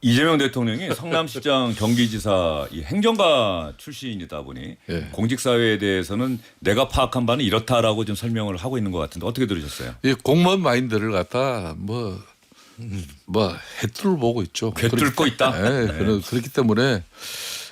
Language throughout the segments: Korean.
이재명 대통령이 성남시장 경기지사 이 행정가 출신이다 보니 예. 공직사회에 대해서는 내가 파악한 바는 이렇다라고 좀 설명을 하고 있는 것 같은데 어떻게 들으셨어요? 이 공무원 마인드를 갖다 해뚫을 보고 있죠. 꿰뚫고 있다. 네. 그렇기 때문에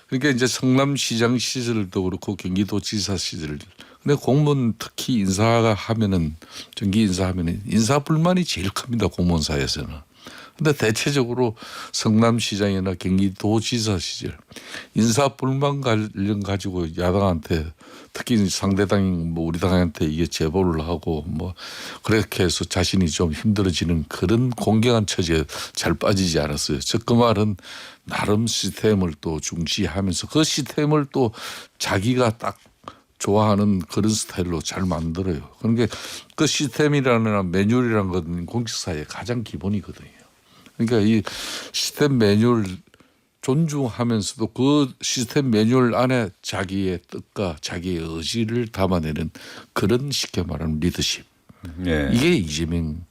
그러니까 이제 성남시장 시절도 그렇고 경기도지사 시절. 근데 공무원 특히 인사가 하면은 정기 인사하면은 인사 불만이 제일 큽니다. 공무원 사회에서는. 근데 대체적으로 성남시장이나 경기도지사 시절 인사 불만 관련 가지고 야당한테 특히 상대당인 우리 당한테 이게 제보를 하고 그렇게 해서 자신이 좀 힘들어지는 그런 공경한 처지에 잘 빠지지 않았어요. 즉 그 말은 나름 시스템을 또 중시하면서 그 시스템을 또 자기가 딱 좋아하는 그런 스타일로 잘 만들어요. 그러니까 그 시스템이라는 매뉴얼이라는 건 공직사회의 가장 기본이거든요. 그러니까 이 시스템 매뉴얼 존중하면서도 그 시스템 매뉴얼 안에 자기의 뜻과 자기의 의지를 담아내는 그런 쉽게 말하면 리더십. 예. 이게 이재명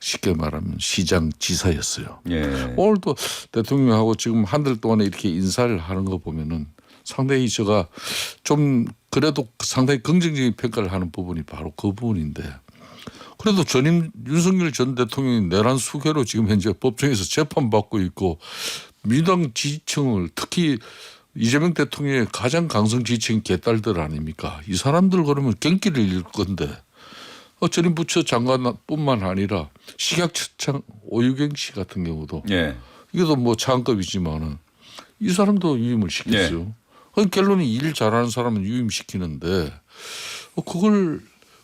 쉽게 말하면 시장 지사였어요. 예. 오늘도 대통령하고 지금 한 달 동안에 이렇게 인사를 하는 거 보면은 상당히 제가 좀 그래도 상당히 긍정적인 평가를 하는 부분이 바로 그 부분인데 그래도 전임 윤석열 전 대통령이 내란 수괴로 지금 현재 법정에서 재판받고 있고 민주당 지지층을 특히 이재명 대통령의 가장 강성 지지층 개딸들 아닙니까? 이 사람들 그러면 갱기를 잃을 건데 전임 부처 장관뿐만 아니라 식약처장 오유경 씨 같은 경우도 예. 이것도 차관급이지만은 이 사람도 유임을 시켰어요. 그 결론이 일 잘하는 사람은 유임시키는데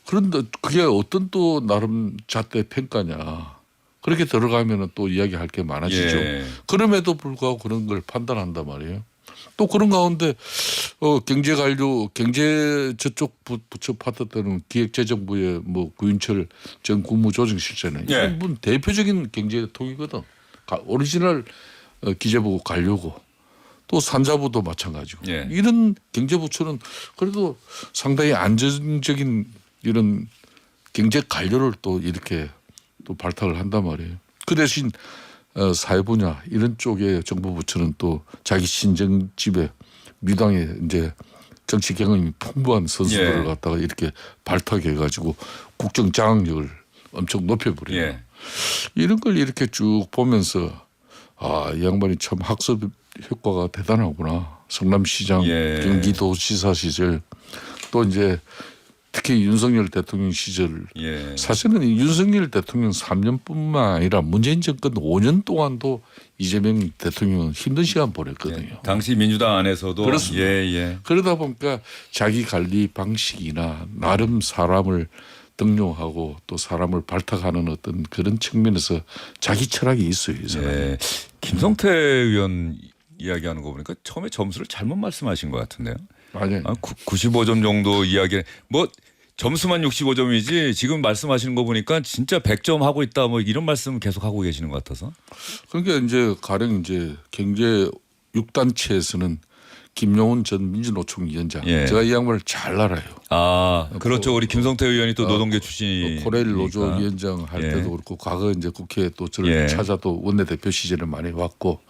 그런데 그게 어떤 또 나름 잣대 평가냐. 그렇게 들어가면 또 이야기할 게 많아지죠. 예. 그럼에도 불구하고 그런 걸 판단한단 말이에요. 또 그런 가운데 경제 저쪽 부처 파트 때는 기획재정부의 구윤철 전 국무조정실장은 예. 이분 대표적인 경제통이거든. 오리지널 기재부 관료고 또 산자부도 마찬가지고 예. 이런 경제부처는 그래도 상당히 안정적인 이런 경제 관료를 또 이렇게 또 발탁을 한단 말이에요. 그 대신 사회 분야 이런 쪽에 정부 부처는 또 자기 친정집에 민주당에 이제 정치 경험이 풍부한 선수들을 예. 갖다가 이렇게 발탁해가지고 국정 장악력을 엄청 높여버려요. 예. 이런 걸 이렇게 쭉 보면서 이 양반이 참 학습 효과가 대단하구나. 성남시장, 예. 경기도지사 시절 또 이제 특히 윤석열 대통령 시절 예. 사실은 윤석열 대통령 3년뿐만 아니라 문재인 정권 5년 동안도 이재명 대통령은 힘든 시간 보냈거든요. 예. 당시 민주당 안에서도 그렇습니다. 예. 그러다 보니까 자기 관리 방식이나 나름 사람을 등용하고 또 사람을 발탁하는 어떤 그런 측면에서 자기 철학이 있어요. 이 사람이. 예. 김성태 의원 이야기하는 거 보니까 처음에 점수를 잘못 말씀하신 것 같은데요. 맞아요. 95점 정도 이야기 점수만 65점이지 지금 말씀하시는 거 보니까 진짜 100점 하고 있다 이런 말씀 계속 하고 계시는 것 같아서. 그러니까 이제 가령 이제 경제 6단체에서는 김용훈 전 민주노총 위원장 예. 제가 이 양반을 잘 알아요. 그렇죠. 우리 김성태 의원이 또 노동계 출신이 코레일 노조 위원장 할 예. 때도 그렇고 과거 이제 국회에 또 저를 예. 찾아 또 원내대표 시절에 많이 왔고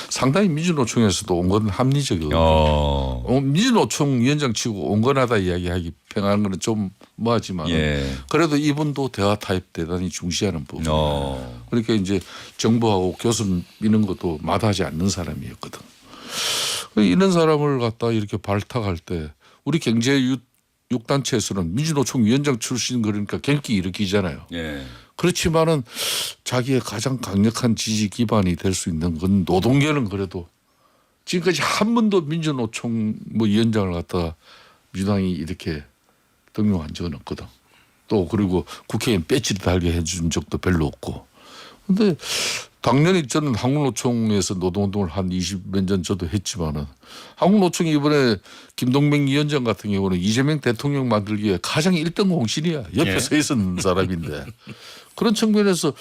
상당히 민주노총에서도 온건 합리적이에요. 민주노총 위원장 치고 온건하다 이야기하기 평하는 거는 좀 뭐하지만 예. 그래도 이분도 대화 타입 대단히 중시하는 부분. 그러니까 이제 정부하고 교수 미는 것도 마다하지 않는 사람이었거든. 이런 사람을 갖다 이렇게 발탁할 때 우리 경제 6단체에서는 민주노총 위원장 출신 그러니까 갱기 일으키잖아요. 예. 그렇지만은 자기의 가장 강력한 지지 기반이 될 수 있는 건 노동계는 그래도 지금까지 한 번도 민주노총 위원장을 갖다가 민주당이 이렇게 등용한 적은 없거든. 또 그리고 국회의원 배지를 달게 해준 적도 별로 없고. 근데 당연히 저는 한국노총에서 노동운동을 한 20몇 년 저도 했지만은 한국노총이 이번에 김동맹 위원장 같은 경우는 이재명 대통령 만들기에 가장 1등 공신이야. 옆에 예. 서 있었는 사람인데 그런 측면에서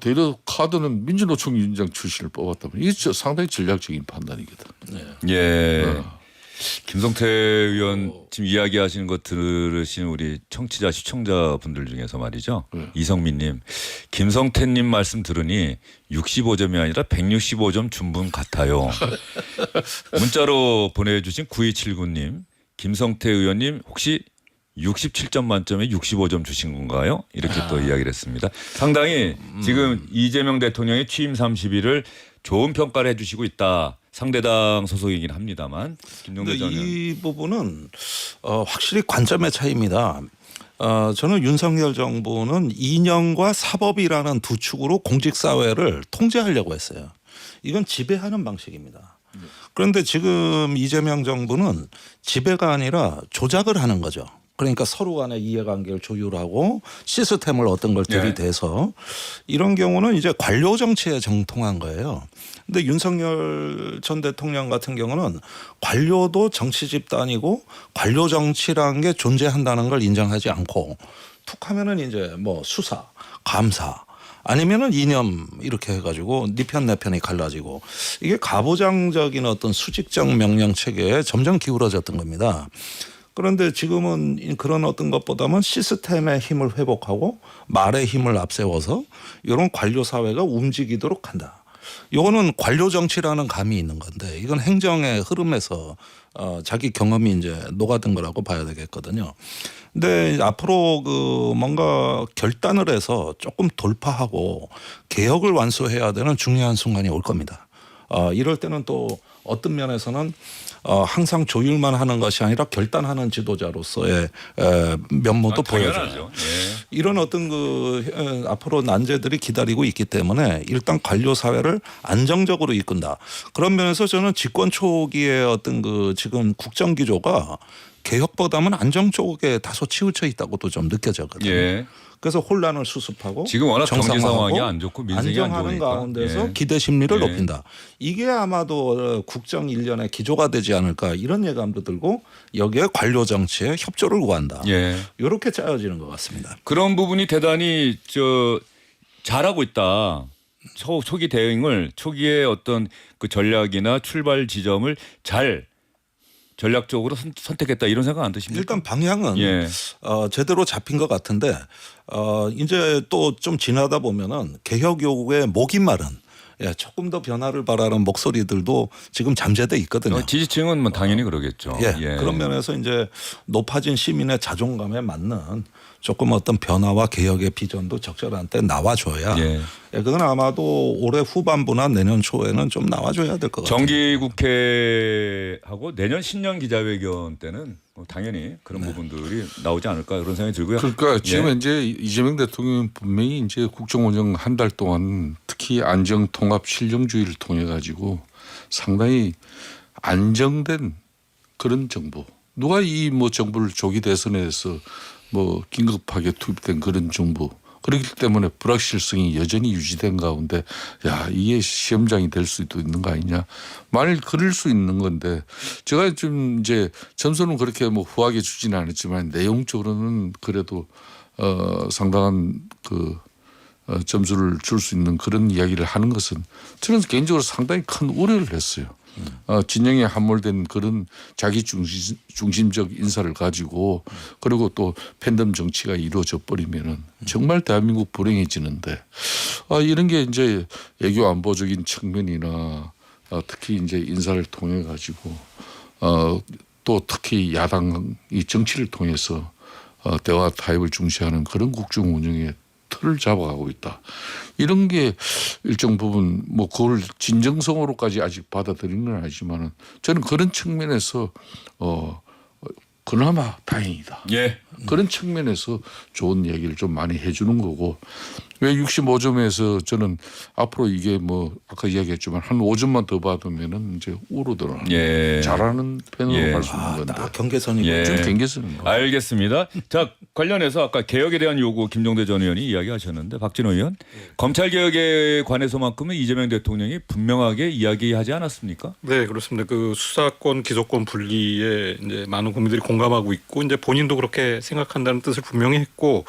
대려 카드는 민주노총 위원장 출신을 뽑았다면 이게 상당히 전략적인 판단이거든. 예. 김성태 의원 지금 이야기하시는 거 들으신 우리 청취자 시청자분들 중에서 말이죠. 이성민님, 김성태님 말씀 들으니 65점이 아니라 165점 준 분 같아요. 문자로 보내주신 9279님, 김성태 의원님 혹시 67점 만점에 65점 주신 건가요? 이렇게 또 이야기를 했습니다. 상당히 지금 이재명 대통령의 취임 30일을 좋은 평가를 해주시고 있다. 상대당 소속이긴 합니다만 김종대 전 의원. 이 부분은 확실히 관점의 차이입니다. 저는 윤석열 정부는 이념과 사법이라는 두 축으로 공직사회를 통제하려고 했어요. 이건 지배하는 방식입니다. 그런데 지금 이재명 정부는 지배가 아니라 조작을 하는 거죠. 그러니까 서로 간의 이해관계를 조율하고 시스템을 어떤 걸 들이대서 이런 경우는 이제 관료 정치에 정통한 거예요. 근데 윤석열 전 대통령 같은 경우는 관료도 정치 집단이고 관료 정치라는 게 존재한다는 걸 인정하지 않고 툭 하면은 이제 뭐 수사, 감사 아니면은 이념 이렇게 해가지고 네 편 내 편이 갈라지고 이게 가부장적인 어떤 수직적 명령 체계에 점점 기울어졌던 겁니다. 그런데 지금은 그런 어떤 것보다는 시스템의 힘을 회복하고 말의 힘을 앞세워서 이런 관료 사회가 움직이도록 한다. 이거는 관료 정치라는 감이 있는 건데 이건 행정의 흐름에서 자기 경험이 이제 녹아든 거라고 봐야 되겠거든요. 근데 앞으로 그 뭔가 결단을 해서 조금 돌파하고 개혁을 완수해야 되는 중요한 순간이 올 겁니다. 이럴 때는 또 어떤 면에서는 항상 조율만 하는 것이 아니라 결단하는 지도자로서의 면모도 보여줘요. 예. 이런 어떤 그 앞으로 난제들이 기다리고 있기 때문에 일단 관료 사회를 안정적으로 이끈다. 그런 면에서 저는 집권 초기에 어떤 그 지금 국정 기조가 개혁보다는 안정 쪽에 다소 치우쳐 있다고도 좀 느껴졌거든요. 예. 그래서 혼란을 수습하고 지금 워낙 경제 정상화하고 상황이 안 좋고 민생이 안 안정하는 좋으니까. 가운데서 예. 기대 심리를 예. 높인다. 이게 아마도 국정 일련의 기조가 되지 않을까 이런 예감도 들고 여기에 관료 정치에 협조를 구한다. 예. 이렇게 짜여지는 것 같습니다. 그런 부분이 대단히 잘하고 있다. 초기 대응을 초기에 어떤 그 전략이나 출발 지점을 잘 전략적으로 선택했다 이런 생각 안 드십니까? 일단 방향은 예. 제대로 잡힌 것 같은데 이제 또 좀 지나다 보면은 개혁 요구의 목이 마른 조금 더 변화를 바라는 목소리들도 지금 잠재돼 있거든요. 지지층은 뭐 당연히 그러겠죠. 예. 그런 면에서 이제 높아진 시민의 자존감에 맞는 조금 어떤 변화와 개혁의 비전도 적절한 때 나와줘야 예. 그건 아마도 올해 후반부나 내년 초에는 좀 나와줘야 될 것 같아요. 정기국회하고 내년 신년 기자회견 때는 당연히 그런 부분들이 나오지 않을까 그런 생각이 들고요. 그러니까 지금 예. 이제 이재명 대통령은 분명히 이제 국정 운영 한 달 동안 특히 안정 통합 실정주의를 통해 가지고 상당히 안정된 그런 정부. 누가 이 뭐 정부를 조기 대선에서 뭐 긴급하게 투입된 그런 정부. 그렇기 때문에 불확실성이 여전히 유지된 가운데 야 이게 시험장이 될 수도 있는 거 아니냐. 만일 그럴 수 있는 건데 제가 좀 이제 점수는 그렇게 뭐 후하게 주지는 않았지만 내용적으로는 그래도 상당한 그 점수를 줄 수 있는 그런 이야기를 하는 것은 저는 개인적으로 상당히 큰 우려를 했어요. 진영에 함몰된 그런 자기 중심적 인사를 가지고 그리고 또 팬덤 정치가 이루어져 버리면은 정말 대한민국 불행해지는데 이런 게 이제 외교 안보적인 측면이나 특히 이제 인사를 통해 가지고 또 특히 야당이 정치를 통해서 대화 타협을 중시하는 그런 국정 운영에 틀을 잡아가고 있다. 이런 게 일정 부분 뭐 그걸 진정성으로까지 아직 받아들이는 건 아니지만은 저는 그런 측면에서 그나마 다행이다. 예. 그런 측면에서 좋은 얘기를 좀 많이 해주는 거고 왜 65점에서 저는 앞으로 이게 뭐 아까 이야기했지만 한 5점만 더 받으면은 이제 우로더라. 예. 잘하는 편으로 예. 갈 수 있는 건데. 딱 경계선이고 예. 좀 경계선인 거. 알겠습니다. 자, 관련해서 아까 개혁에 대한 요구 김종대 전 의원이 이야기하셨는데 박진호 의원 검찰 개혁에 관해서만큼은 이재명 대통령이 분명하게 이야기하지 않았습니까? 네, 그렇습니다. 그 수사권 기소권 분리에 이제 많은 국민들이 공감하고 있고 이제 본인도 그렇게 생각한다는 뜻을 분명히 했고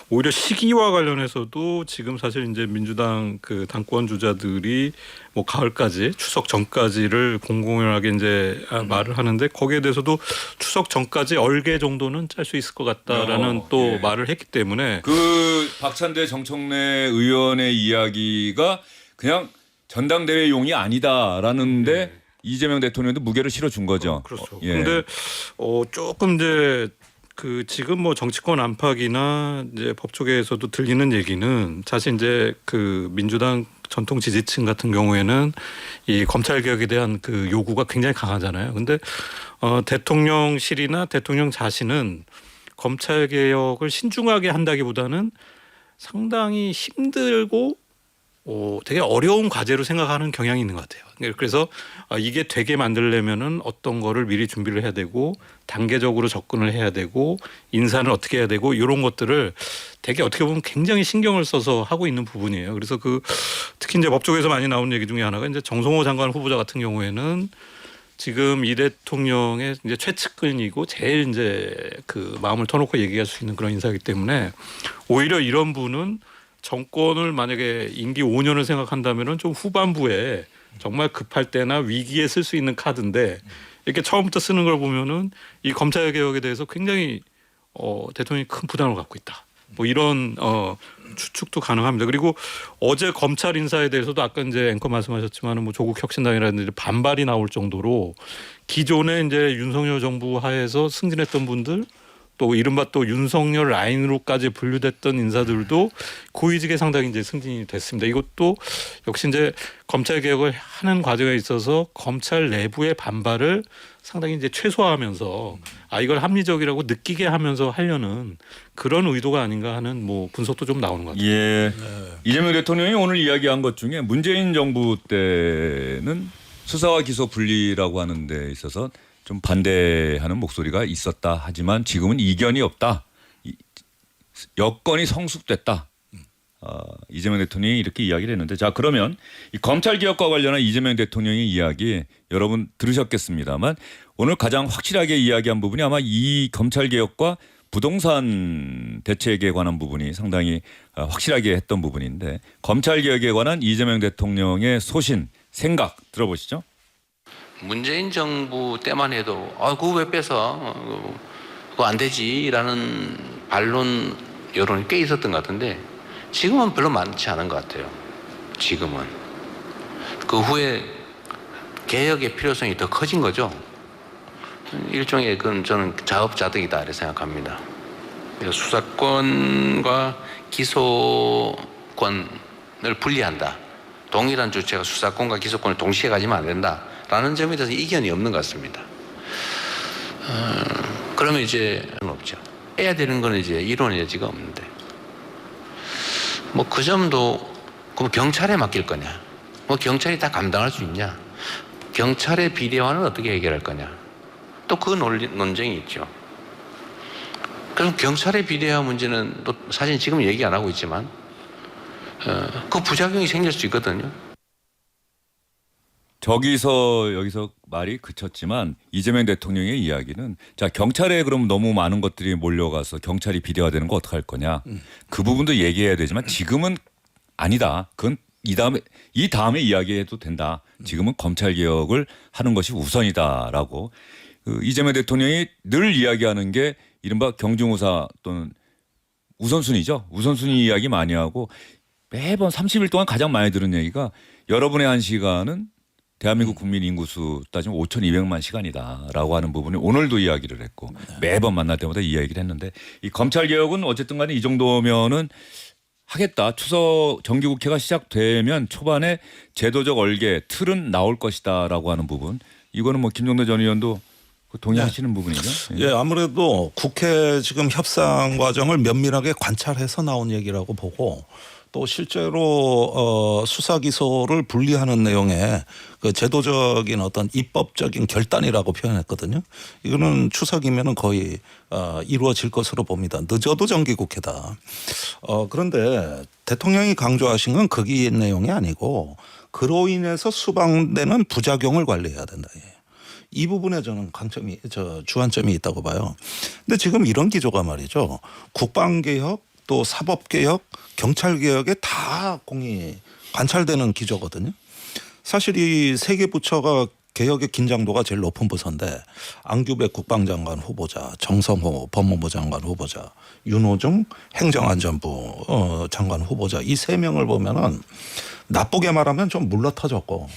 오히려 시기와 관련해서도 이것도 지금 사실 이제 민주당 그 당권 주자들이 뭐 가을까지 추석 전까지를 공공연하게 이제 말을 하는데 거기에 대해서도 추석 전까지 얼개 정도는 짤 수 있을 것 같다라는 또 예. 말을 했기 때문에 그 박찬대 정청래 의원의 이야기가 그냥 전당대회용이 아니다라는데 이재명 대통령도 무게를 실어준 거죠. 그렇죠. 예. 근데 조금 이제 그 지금 뭐 정치권 안팎이나 이제 법조계에서도 들리는 얘기는 사실 이제 그 민주당 전통 지지층 같은 경우에는 이 검찰 개혁에 대한 그 요구가 굉장히 강하잖아요. 근데 대통령실이나 대통령 자신은 검찰 개혁을 신중하게 한다기보다는 상당히 힘들고 되게 어려운 과제로 생각하는 경향이 있는 것 같아요. 그래서 이게 되게 만들려면은 어떤 거를 미리 준비를 해야 되고 단계적으로 접근을 해야 되고 인사는 어떻게 해야 되고 이런 것들을 되게 어떻게 보면 굉장히 신경을 써서 하고 있는 부분이에요. 그래서 그 특히 이제 법조계에서 많이 나오는 얘기 중에 하나가 이제 정성호 장관 후보자 같은 경우에는 지금 이 대통령의 이제 최측근이고 제일 이제 그 마음을 터놓고 얘기할 수 있는 그런 인사이기 때문에 오히려 이런 분은 정권을 만약에 임기 5년을 생각한다면은 좀 후반부에 정말 급할 때나 위기에 쓸 수 있는 카드인데 이렇게 처음부터 쓰는 걸 보면은 이 검찰 개혁에 대해서 굉장히 대통령이 큰 부담을 갖고 있다. 뭐 이런 추측도 가능합니다. 그리고 어제 검찰 인사에 대해서도 아까 이제 앵커 말씀하셨지만은 뭐 조국 혁신당이라든지 반발이 나올 정도로 기존에 이제 윤석열 정부 하에서 승진했던 분들 또 이른바 또 윤석열 라인으로까지 분류됐던 인사들도 고위직에 상당히 이제 승진이 됐습니다. 이것도 역시 이제 검찰 개혁을 하는 과정에 있어서 검찰 내부의 반발을 상당히 이제 최소화하면서 이걸 합리적이라고 느끼게 하면서 하려는 그런 의도가 아닌가 하는 뭐 분석도 좀 나오는 것 같아요. 예. 이재명 대통령이 오늘 이야기한 것 중에 문재인 정부 때는 수사와 기소 분리라고 하는 데 있어서 좀 반대하는 목소리가 있었다. 하지만 지금은 이견이 없다. 여건이 성숙됐다. 이재명 대통령이 이렇게 이야기를 했는데 자 그러면 이 검찰 개혁과 관련한 이재명 대통령의 이야기 여러분 들으셨겠습니다만 오늘 가장 확실하게 이야기한 부분이 아마 이 검찰 개혁과 부동산 대책에 관한 부분이 상당히 확실하게 했던 부분인데 검찰 개혁에 관한 이재명 대통령의 소신, 생각 들어보시죠. 문재인 정부 때만 해도 그거 왜 뺏어? 그거 안 되지라는 반론 여론이 꽤 있었던 것 같은데 지금은 별로 많지 않은 것 같아요. 지금은. 그 후에 개혁의 필요성이 더 커진 거죠. 일종의 그건 저는 자업자득이다 이렇게 생각합니다. 그래서 수사권과 기소권을 분리한다. 동일한 주체가 수사권과 기소권을 동시에 가지면 안 된다라는 점에 대해서 이견이 없는 것 같습니다. 그러면 이제 없죠. 해야 되는 건 이제 이론의 여지가 없는데 뭐 그 점도 그럼 경찰에 맡길 거냐? 뭐 경찰이 다 감당할 수 있냐? 경찰의 비대화는 어떻게 해결할 거냐? 또 그 논쟁이 있죠. 그럼 경찰의 비대화 문제는 또 사실 지금 얘기 안 하고 있지만 그 부작용이 생길 수 있거든요. 여기서 말이 그쳤지만 이재명 대통령의 이야기는 자 경찰에 그럼 너무 많은 것들이 몰려가서 경찰이 비대화되는 거 어떡할 거냐 그 부분도 얘기해야 되지만 지금은 아니다. 그건 이 다음에 이야기해도 된다. 지금은 검찰 개혁을 하는 것이 우선이다라고 이재명 대통령이 늘 이야기하는 게 이른바 경중우사 또는 우선순위죠. 우선순위 이야기 많이 하고 매번 30일 동안 가장 많이 들은 얘기가 여러분의 한 시간은 대한민국 국민 인구수 따지면 5,200만 시간이다라고 하는 부분이 오늘도 이야기를 했고 매번 만날 때마다 이야기를 했는데 이 검찰 개혁은 어쨌든 간에 이 정도면은 하겠다. 추석 정기국회가 시작되면 초반에 제도적 얼개 틀은 나올 것이다라고 하는 부분 이거는 뭐 김종대 전 의원도 동의하시는 부분이죠. 예, 아무래도 국회 지금 협상 과정을 면밀하게 관찰해서 나온 얘기라고 보고 또 실제로 수사 기소를 분리하는 내용의 그 제도적인 어떤 입법적인 결단이라고 표현했거든요. 이거는 추석이면은 거의 이루어질 것으로 봅니다. 늦어도 정기국회다. 그런데 대통령이 강조하신 건 거기 내용이 아니고 그로 인해서 수반되는 부작용을 관리해야 된다. 이 부분에 저는 주안점이 있다고 봐요. 근데 지금 이런 기조가 말이죠. 국방개혁 또 사법개혁, 경찰개혁에 다 공이 관찰되는 기조거든요. 사실 이 세 개 부처가 개혁의 긴장도가 제일 높은 부서인데 안규백 국방장관 후보자, 정성호 법무부 장관 후보자, 윤호중 행정안전부 장관 후보자 이 세 명을 보면은 나쁘게 말하면 좀 물러터졌고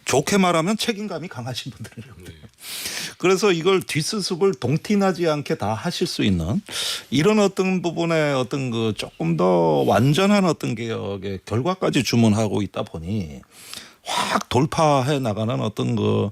좋게 말하면 책임감이 강하신 분들이에요. 그래서 이걸 뒷수습을 동티나지 않게 다 하실 수 있는 이런 어떤 부분에 어떤 그 조금 더 완전한 어떤 개혁의 결과까지 주문하고 있다 보니 확 돌파해 나가는 어떤 그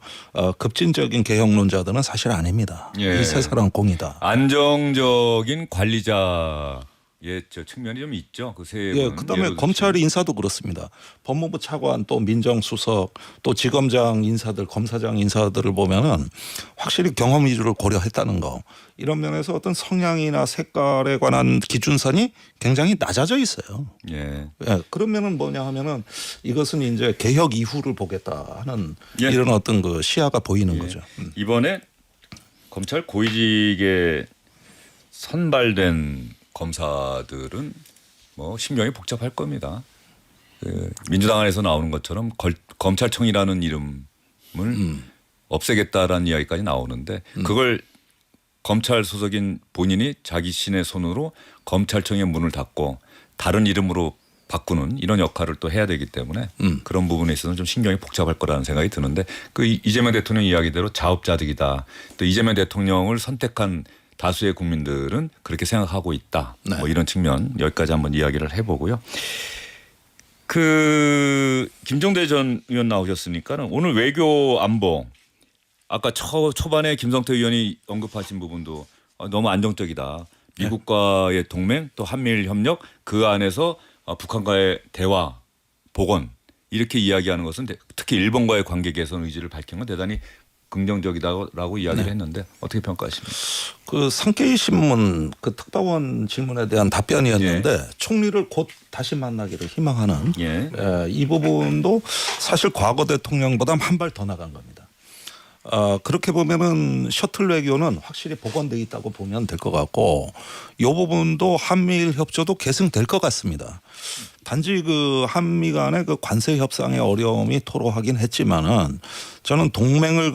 급진적인 개혁론자들은 사실 아닙니다. 예. 이 세 사람 공이다. 안정적인 관리자의 저 측면이 좀 있죠. 그 세 예, 분. 그다음에 예를 검찰 들어서. 인사도 그렇습니다. 법무부 차관 또 민정수석 또 지검장 인사들 검사장 인사들을 보면은 확실히 경험 위주를 고려했다는 거 이런 면에서 어떤 성향이나 색깔에 관한 기준선이 굉장히 낮아져 있어요. 예. 예, 그러면은 뭐냐 하면은 이것은 이제 개혁 이후를 보겠다 하는 예. 이런 어떤 그 시야가 보이는 예. 거죠. 이번에 검찰 고위직에 선발된 검사들은 뭐 심경이 복잡할 겁니다. 그 민주당 안에서 나오는 것처럼 검찰청이라는 이름을 없애겠다라는 이야기까지 나오는데 그걸 검찰 소속인 본인이 자기 신의 손으로 검찰청의 문을 닫고 다른 이름으로 바꾸는 이런 역할을 또 해야 되기 때문에 그런 부분에 있어서는 좀 신경이 복잡할 거라는 생각이 드는데 그 이재명 대통령 이야기대로 자업자득이다. 또 이재명 대통령을 선택한 다수의 국민들은 그렇게 생각하고 있다. 네. 뭐 이런 측면 여기까지 한번 이야기를 해보고요. 그 김종대 전 의원 나오셨으니까는 오늘 외교 안보 아까 초반에 김성태 의원이 언급하신 부분도 너무 안정적이다. 미국과의 동맹 또 한미일 협력 그 안에서 북한과의 대화 복원 이렇게 이야기하는 것은 특히 일본과의 관계 개선 의지를 밝힌 건 대단히 긍정적이다라고 이야기를 했는데 어떻게 평가하십니까? 그 상케이 신문 그 특파원 질문에 대한 답변이었는데 총리를 곧 다시 만나기를 희망하는 예. 이 부분도 사실 과거 대통령보다 한 발 더 나간 겁니다. 그렇게 보면은 셔틀 외교는 확실히 복원돼 있다고 보면 될 것 같고 이 부분도 한미일 협조도 계승될 것 같습니다. 단지 그 한미 간의 그 관세 협상의 어려움이 토로하긴 했지만은 저는 동맹을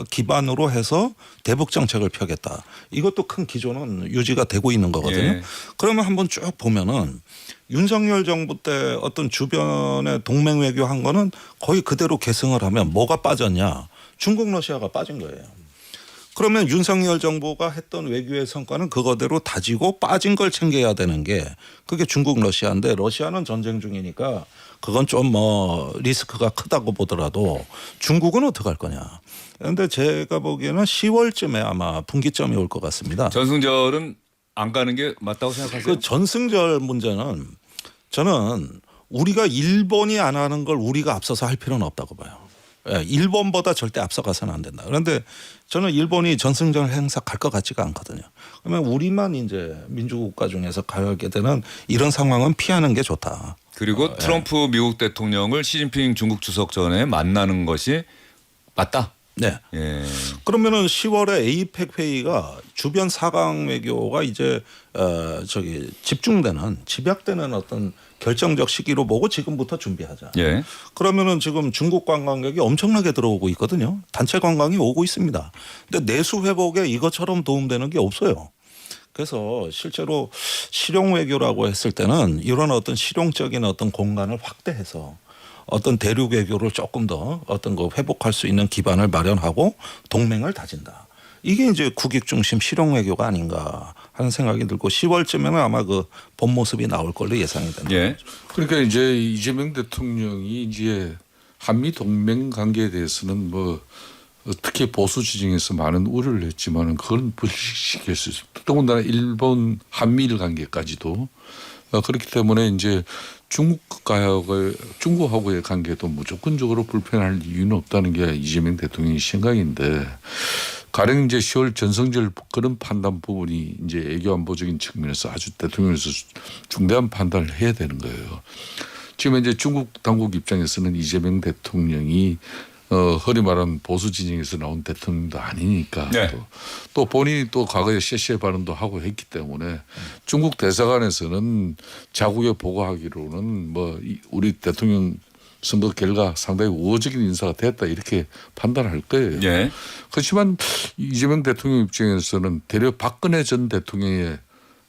기반으로 해서 대북 정책을 펴겠다. 이것도 큰 기조는 유지가 되고 있는 거거든요. 예. 그러면 한번 쭉 보면은 윤석열 정부 때 어떤 주변에 동맹 외교한 거는 거의 그대로 계승을 하면 뭐가 빠졌냐? 중국 러시아가 빠진 거예요. 그러면 윤석열 정부가 했던 외교의 성과는 그거대로 다지고 빠진 걸 챙겨야 되는 게 그게 중국 러시아인데 러시아는 전쟁 중이니까 그건 좀 뭐 리스크가 크다고 보더라도 중국은 어떻게 할 거냐. 그런데 제가 보기에는 10월쯤에 아마 분기점이 올 것 같습니다. 전승절은 안 가는 게 맞다고 생각하세요? 그 전승절 문제는 저는 우리가 일본이 안 하는 걸 우리가 앞서서 할 필요는 없다고 봐요. 예, 일본보다 절대 앞서가서는 안 된다. 그런데 저는 일본이 전승절 행사 갈 것 같지가 않거든요. 그러면 우리만 이제 민주국가 중에서 가게 되는 이런 상황은 피하는 게 좋다. 그리고 트럼프 미국 대통령을 시진핑 중국 주석 전에 만나는 것이 맞다. 네. 예. 그러면은 10월에 에이펙 회의가 주변 4강 외교가 이제 집중되는 집약되는 어떤 결정적 시기로 보고 지금부터 준비하자. 예. 그러면은 지금 중국 관광객이 엄청나게 들어오고 있거든요. 단체 관광이 오고 있습니다. 근데 내수 회복에 이것처럼 도움되는 게 없어요. 그래서 실제로 실용 외교라고 했을 때는 이런 어떤 실용적인 어떤 공간을 확대해서 어떤 대륙 외교를 조금 더 어떤 거 회복할 수 있는 기반을 마련하고 동맹을 다진다. 이게 이제 국익 중심 실용 외교가 아닌가 하는 생각이 들고 10월쯤에는 아마 그 본 모습이 나올 걸로 예상이 됩니다. 예. 그러니까 이제 이재명 대통령이 이제 한미 동맹 관계에 대해서는 뭐 특히 보수 지정에서 많은 우려를 했지만은 그건 불식시킬 수 있습니다. 더군다나 일본 한미일 관계까지도 그렇기 때문에 이제 중국하고의 관계도 무조건적으로 불편할 이유는 없다는 게 이재명 대통령의 생각인데 가령 이제 10월 전성절 그런 판단 부분이 이제 외교 안보적인 측면에서 아주 대통령에서 중대한 판단을 해야 되는 거예요. 지금 이제 중국 당국 입장에서는 이재명 대통령이 흔히 말하는 보수 진영에서 나온 대통령도 아니니까 네. 또 본인이 또 과거에 셰셰 발언도 하고 했기 때문에 중국 대사관에서는 자국에 보고하기로는 뭐 우리 대통령 선거 결과 상당히 우호적인 인사가 됐다 이렇게 판단할 거예요. 예. 그렇지만 이재명 대통령 입장에서는 대려 박근혜 전 대통령의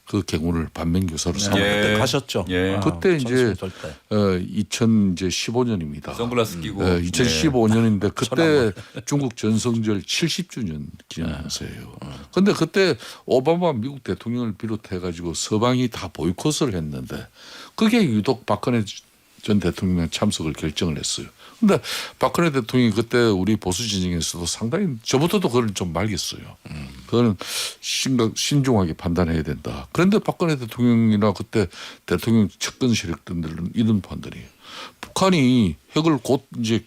그 경우를 반면교사로 삼아. 예. 그때 가셨죠. 예. 그때 이제 전승절 때. 2015년입니다. 선글라스 끼고 2015년인데 그때 중국 전성절 70주년 기념행사예요. 그런데 그때 오바마 미국 대통령을 비롯해 가지고 서방이 다 보이콧을 했는데 그게 유독 박근혜 전 대통령의 참석을 결정을 했어요. 그런데 박근혜 대통령이 그때 우리 보수 진영에서도 상당히 저부터도 그걸 좀 말겠어요. 그거는 신중하게 판단해야 된다. 그런데 박근혜 대통령이나 그때 대통령 측근 세력들은 이런 판단이에요. 북한이 핵을 곧 이제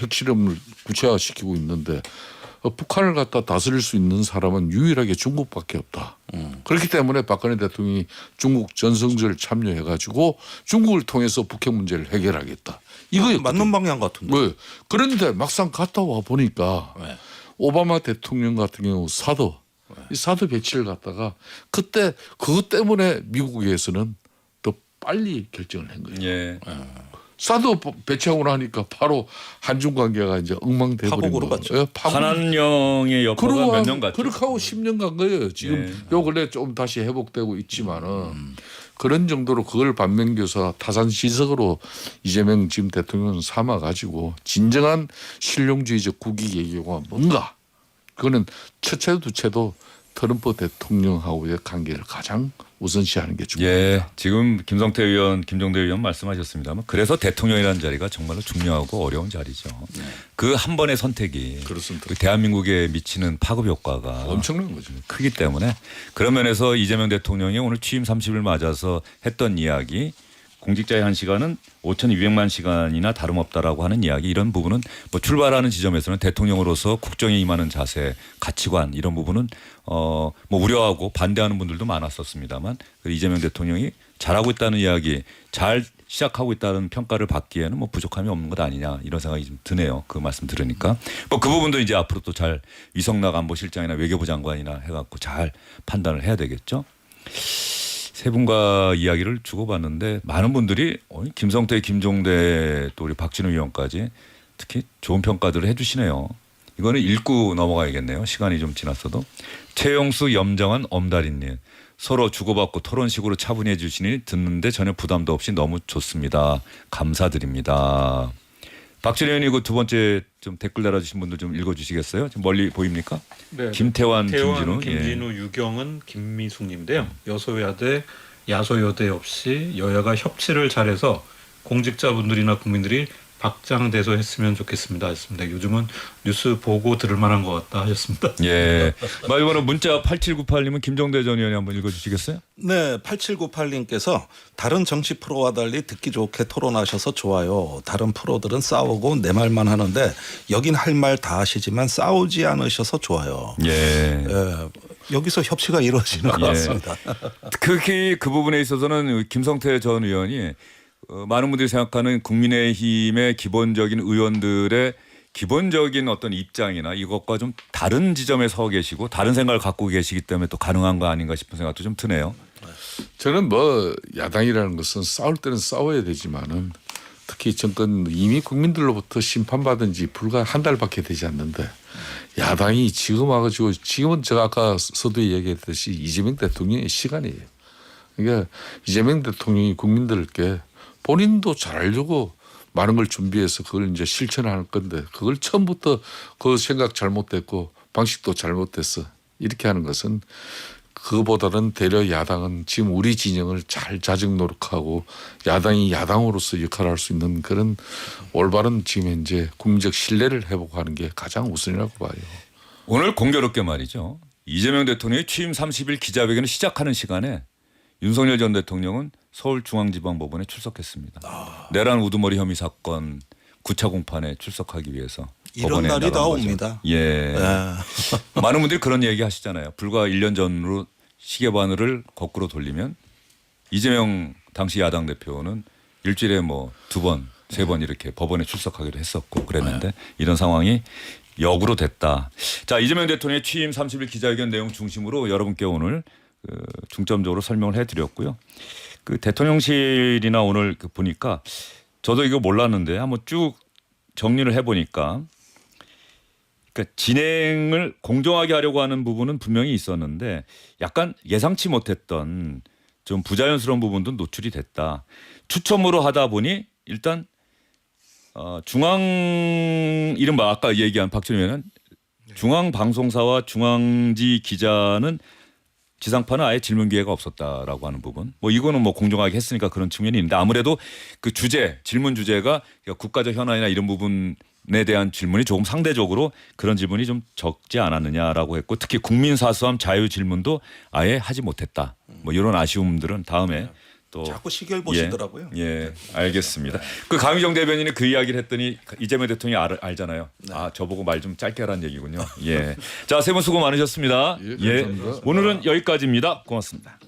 핵실험을 구체화시키고 있는데 북한을 갖다 다스릴 수 있는 사람은 유일하게 중국밖에 없다. 그렇기 때문에 박근혜 대통령이 중국 전성절 참여해가지고 중국을 통해서 북핵 문제를 해결하겠다. 이거였거든요. 맞는 방향 같은데. 네. 그런데 막상 갔다 와 보니까 네. 오바마 대통령 같은 경우 사드, 이 사드 배치를 갖다가 그때 그것 때문에 미국에서는 더 빨리 결정을 한 거예요. 예. 사드 배치하고 나니까 바로 한중 관계가 이제 엉망돼 버린 파국으로 거예요. 갔죠. 예, 파국. 한한령의 여파가 몇 년 갔죠. 그렇게 하고 10년 간 거예요. 지금 예. 요 근래 좀 다시 회복되고 있지만은 그런 정도로 그걸 반면교사 타산시석으로 이재명 지금 대통령은 삼아 가지고 진정한 실용주의적 국익 외교가 뭔가 그거는 첫째도 두째도 트럼프 대통령하고의 관계를 가장 우선시하는 게 중요해요. 예, 지금 김성태 의원, 김종대 의원 말씀하셨습니다만 그래서 대통령이라는 자리가 정말로 중요하고 어려운 자리죠. 그 한 번의 선택이 그렇습니다. 그 대한민국에 미치는 파급 효과가 엄청난 거죠. 크기 때문에 그런 면에서 이재명 대통령이 오늘 취임 30일 맞아서 했던 이야기 공직자의 한 시간은 5,200만 시간이나 다름없다라고 하는 이야기 이런 부분은 뭐 출발하는 지점에서는 대통령으로서 국정에 임하는 자세, 가치관 이런 부분은 뭐 우려하고 반대하는 분들도 많았었습니다만 이재명 대통령이 잘하고 있다는 이야기, 잘 시작하고 있다는 평가를 받기에는 뭐 부족함이 없는 것 아니냐 이런 생각이 좀 드네요. 그 말씀 들으니까 뭐 그 부분도 이제 앞으로 또 잘 위성락 안보실장이나 외교부 장관이나 해갖고 잘 판단을 해야 되겠죠. 세 분과 이야기를 주고받는데 많은 분들이 김성태, 김종대 또 우리 박진우 의원까지 특히 좋은 평가들을 해주시네요. 이거는 읽고 넘어가야겠네요. 시간이 좀 지났어도. 최영수, 염정한, 엄다리님 서로 주고받고 토론식으로 차분히 해주시니 듣는데 전혀 부담도 없이 너무 좋습니다. 감사드립니다. 박진우 의원이 그 두 번째 좀 댓글 달아주신 분들 좀 읽어주시겠어요? 지금 멀리 보입니까? 네. 김태환, 김태환, 김진우, 김진우, 유경은, 김미숙님인데요. 여소야대, 야소여대 없이 여야가 협치를 잘해서 공직자분들이나 국민들이 박장대소했으면 좋겠습니다. 했습니다. 요즘은 뉴스 보고 들을 만한 것 같다 하셨습니다. 예. 마지막으로 문자 8798님은 김종대 전 의원이 한번 읽어주시겠어요? 네, 8798님께서 다른 정치 프로와 달리 듣기 좋게 토론하셔서 좋아요. 다른 프로들은 싸우고 내 말만 하는데 여긴 할 말 다 하시지만 싸우지 않으셔서 좋아요. 예. 예, 여기서 협치가 이루어지는 것 예. 같습니다. 특히 그 부분에 있어서는 김성태 전 의원이 많은 분들이 생각하는 국민의힘의 기본적인 의원들의 기본적인 어떤 입장이나 이것과 좀 다른 지점에 서 계시고 다른 생각을 갖고 계시기 때문에 또 가능한 거 아닌가 싶은 생각도 좀 드네요. 저는 뭐 야당이라는 것은 싸울 때는 싸워야 되지만은 특히 정권 이미 국민들로부터 심판받은 지 불과 한 달밖에 되지 않는데 야당이 지금 와가지고 지금은 제가 아까 서두에 얘기했듯이 이재명 대통령의 시간이에요. 그러니까 이재명 대통령이 국민들께 본인도 잘 알려고 많은 걸 준비해서 그걸 이제 실천할 건데 그걸 처음부터 그 생각 잘못됐고 방식도 잘못됐어 이렇게 하는 것은 그보다는 대려 야당은 지금 우리 진영을 잘 자정 노력하고 야당이 야당으로서 역할을 할 수 있는 그런 올바른 지금 현재 국민적 신뢰를 회복하는 게 가장 우선이라고 봐요. 오늘 공교롭게 말이죠. 이재명 대통령이 취임 30일 기자회견을 시작하는 시간에 윤석열 전 대통령은 서울중앙지방법원에 출석했습니다. 내란 우두머리 혐의 사건 9차 공판에 출석하기 위해서 이런 법원에 날이 나간 다 거죠. 옵니다. 예. 많은 분들이 그런 얘기 하시잖아요. 불과 1년 전으로 시계바늘을 거꾸로 돌리면 이재명 당시 야당 대표는 일주일에 뭐 2번, 3번 이렇게 법원에 출석하기도 했었고 그랬는데 이런 상황이 역으로 됐다. 자, 이재명 대통령의 취임 30일 기자회견 내용 중심으로 여러분께 오늘 중점적으로 설명을 해드렸고요. 그 대통령실이나 오늘 보니까 저도 이거 몰랐는데 한번 쭉 정리를 해보니까 그러니까 진행을 공정하게 하려고 하는 부분은 분명히 있었는데 약간 예상치 못했던 좀 부자연스러운 부분도 노출이 됐다. 추첨으로 하다 보니 일단 중앙 이른바 아까 얘기한 박준희 의원은 중앙방송사와 중앙지 기자는 지상파는 아예 질문 기회가 없었다라고 하는 부분. 뭐 이거는 뭐 공정하게 했으니까 그런 측면이 있는데 아무래도 그 주제, 질문 주제가 국가적 현안이나 이런 부분에 대한 질문이 조금 상대적으로 그런 질문이 좀 적지 않았느냐라고 했고 특히 국민 사수함 자유 질문도 아예 하지 못했다. 뭐 이런 아쉬움들은 다음에 또 자꾸 시계를 보시더라고요. 예, 알겠습니다. 그 강희정 대변인이 그 이야기를 했더니 이재명 대통령이 알잖아요. 아, 저보고 말 좀 짧게 하라는 얘기군요. 예. 자, 세 분 수고 많으셨습니다. 예, 감사합니다. 오늘은 여기까지입니다. 고맙습니다.